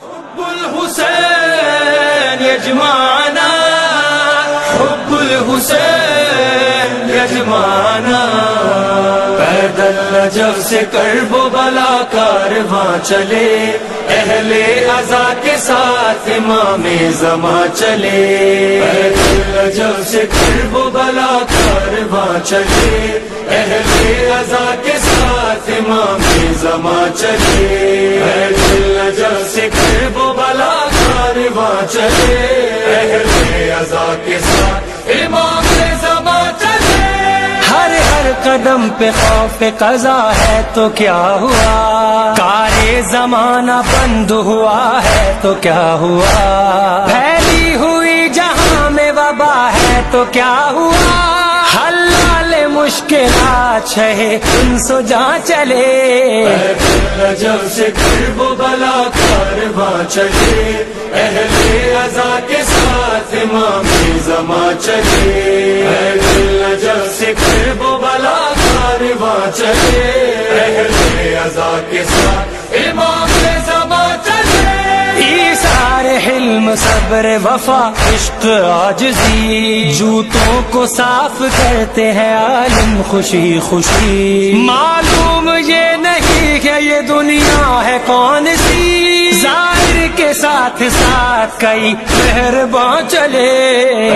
حب الحسین یجمعنا، حب الحسین یجمعنا، پیدل نجف سے کرب و بلا کارواں چلے، اہل عزا کے ساتھ امام زماں چلے، پیدل نجف سے کرب و بلا کارواں چلے، اہل عزا کے ساتھ امام زماں چلے، پیدل نجف سے کرب و بلا کارواں چلے، اہل عزا کے ساتھ امام زماں چلے۔ ہر قدم پہ خوف قضا ہے تو کیا ہوا، کار زمانہ بند ہوا ہے تو کیا ہوا، پھیلی ہوئی جہاں میں وبا ہے تو کیا ہوا، حلال مشکلات ہے ان سو جہاں چلے، نجف سے کرب و بلا کارواں چلے، اہل عزا کے ساتھ امام زماں چلے، نجف سے کرب و بلا کارواں چلے، اہل عزا کے ساتھ امام زماں چلے۔ ایثار حلم صبر وفا عشق عاجزی، جوتوں کو صاف کرتے ہیں عالم خوشی خوشی، معلوم یہ نہیں کہ یہ دنیا ہے کون سی، ظاہر کے ساتھ ساتھ کئی مہرباں چلے،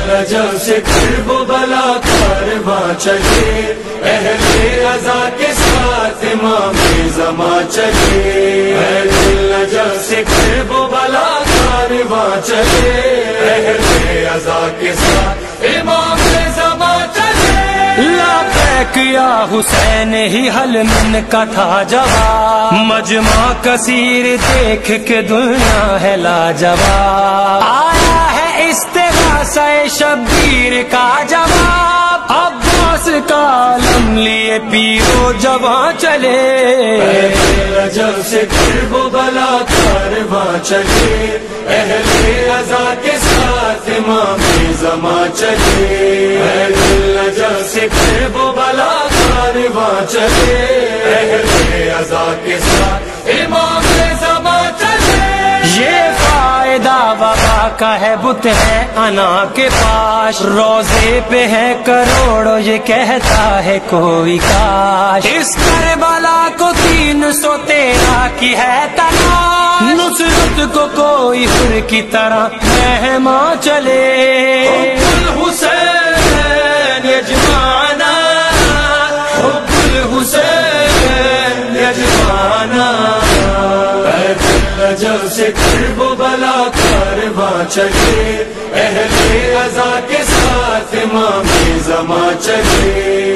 نجف سے کرب و بلا کارواں چلے، اہل عزا کے ساتھ امام زماں چلے، نجف سے کرب و بلا کارواں چلے، اہل عزا کے ساتھ امام زماں چلے۔ لبیک یا حسین ہی حل من کا تھا جواب، مجمع کثیر دیکھ کے دنیا ہے لاجواب، آیا ہے استغاثہ شبیر کا جواب، عباس کا علم لیے پیرو جوان چلے، نجف سے کرب و بلا کارواں چلے، اہل عزا کے ساتھ امام زماں چلے، نجف سے کرب و بلا کارواں چلے، اہل عزا کے ساتھ امام زماں چلے۔ یہ فائدہ وبا کا ہے بت ہے انا کے پاس، روزے پہ ہے کروڑوں یہ کہتا ہے کوئی کاش، اس کربلا کو 313 کی ہے تلاش، نصرت کو کوئی حر کی طرح مہماں چلے، حب الحسین یجمعنا، حب الحسین یجمعنا، نجف سے کرب و بلا کارواں چلے، اہل عزا کے ساتھ امام زماں چلے،